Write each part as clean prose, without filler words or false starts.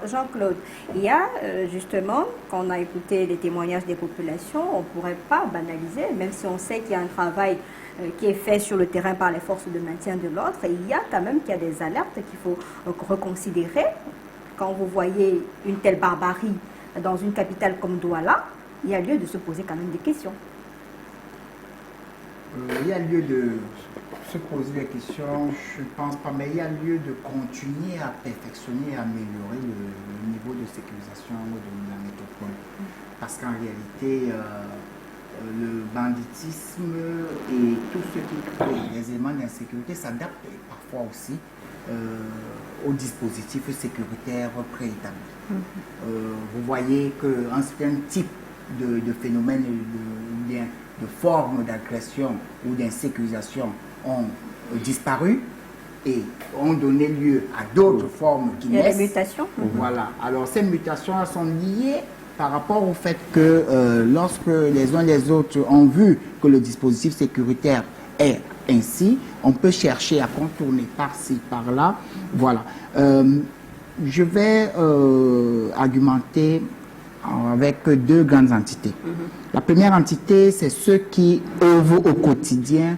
Jean-Claude, il y a justement, quand on a écouté les témoignages des populations, on ne pourrait pas banaliser, même si on sait qu'il y a un travail qui est fait sur le terrain par les forces de maintien de l'ordre, et il y a quand même qu'il y a des alertes qu'il faut reconsidérer. Quand vous voyez une telle barbarie dans une capitale comme Douala, il y a lieu de se poser quand même des questions. Il y a lieu de se poser des questions, je ne pense pas, mais il y a lieu de continuer à perfectionner, à améliorer le niveau de sécurisation de la métropole. Parce qu'en réalité, le banditisme et tout ce qui crée les éléments d'insécurité s'adaptent parfois aussi aux dispositifs sécuritaires préétablis. Vous voyez qu'un certain type de phénomènes de formes d'agression ou d'insécurisation ont disparu et ont donné lieu à d'autres formes qui naissent. Il y a des mutations. Voilà. Alors ces mutations sont liées par rapport au fait que lorsque les uns les autres ont vu que le dispositif sécuritaire est ainsi, on peut chercher à contourner par-ci, par-là. Voilà. Je vais argumenter avec deux grandes entités. La première entité, c'est ceux qui œuvrent au quotidien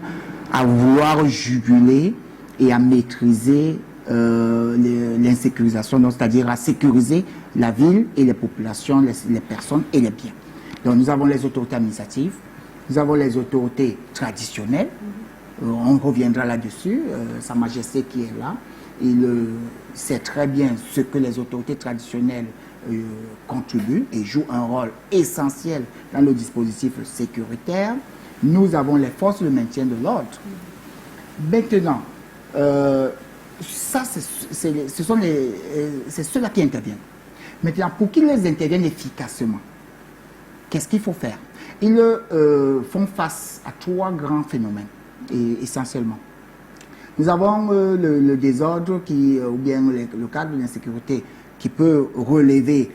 à vouloir juguler et à maîtriser l'insécurisation, c'est-à-dire à sécuriser la ville et les populations, les personnes et les biens. Donc nous avons les autorités administratives, nous avons les autorités traditionnelles, on reviendra là-dessus, Sa Majesté qui est là, il sait très bien ce que les autorités traditionnelles contribuent et jouent un rôle essentiel dans le dispositif sécuritaire. Nous avons les forces de maintien de l'ordre. Maintenant, ça, ce sont c'est ceux-là qui interviennent. Maintenant, pour qu'ils les interviennent efficacement, qu'est-ce qu'il faut faire? Ils font face à trois grands phénomènes, essentiellement. Nous avons le désordre ou bien le cadre de l'insécurité qui peut relever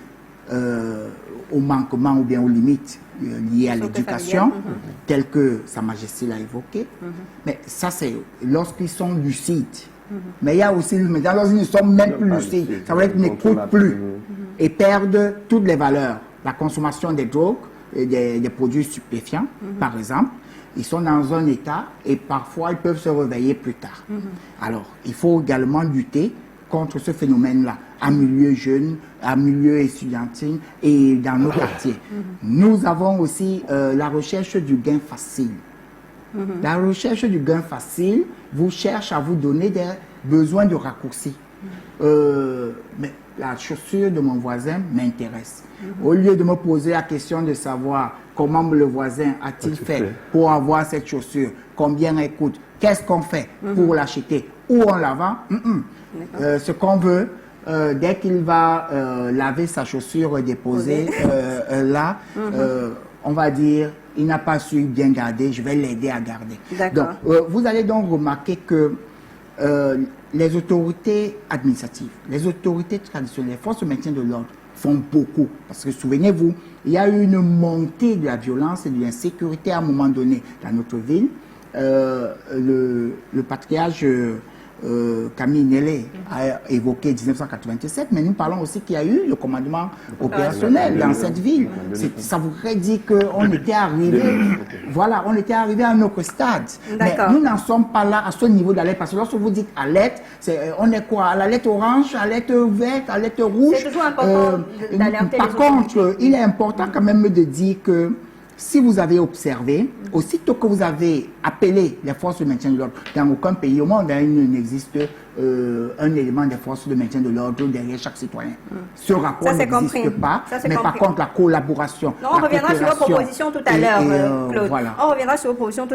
au manquement ou bien aux limites liées à l'éducation, tel que Sa Majesté l'a évoqué. Mais ça, c'est lorsqu'ils sont lucides. Mais il y a aussi, maintenant, lorsqu'ils ne sont même plus lucides, ça veut dire qu'ils n'écoutent plus et perdent toutes les valeurs. La consommation des drogues, des produits stupéfiants, par exemple, ils sont dans un état et parfois ils peuvent se réveiller plus tard. Alors, il faut également lutter contre ce phénomène-là, en milieu jeune, en milieu étudiantin et dans nos quartiers. Nous avons aussi la recherche du gain facile. La recherche du gain facile vous cherche à vous donner des besoins de raccourci. Mais la chaussure de mon voisin m'intéresse. Au lieu de me poser la question de savoir comment le voisin a-t-il fait pour avoir cette chaussure, combien elle coûte, qu'est-ce qu'on fait pour l'acheter, où on la vend, ce qu'on veut, dès qu'il va laver sa chaussure déposée là, on va dire, il n'a pas su bien garder, je vais l'aider à garder. Donc, vous allez donc remarquer que les autorités administratives, les autorités traditionnelles, les forces de maintien de l'ordre font beaucoup. Parce que souvenez-vous, il y a eu une montée de la violence et de l'insécurité à un moment donné dans notre ville. Le patriarche Camille Nélé a évoqué 1997, mais nous parlons aussi qu'il y a eu le commandement opérationnel dans cette ville. Ça voudrait dire qu'on était arrivé, voilà, on était arrivé à notre stade. Mais nous n'en sommes pas là à ce niveau d'alerte, parce que lorsque vous dites alerte, on est quoi? À l'alerte orange, alerte verte, alerte rouge. C'est toujours important d'alerter. Par contre, il est important quand même de dire que si vous avez observé, aussitôt que vous avez appelé les forces de maintien de l'ordre, dans aucun pays au monde, il n'existe un élément des forces de maintien de l'ordre derrière chaque citoyen. Ce rapport n'existe pas, mais par contre la collaboration. Non, on reviendra sur vos propositions tout à l'heure, Claude. Voilà. On reviendra sur vos propositions tout à l'heure.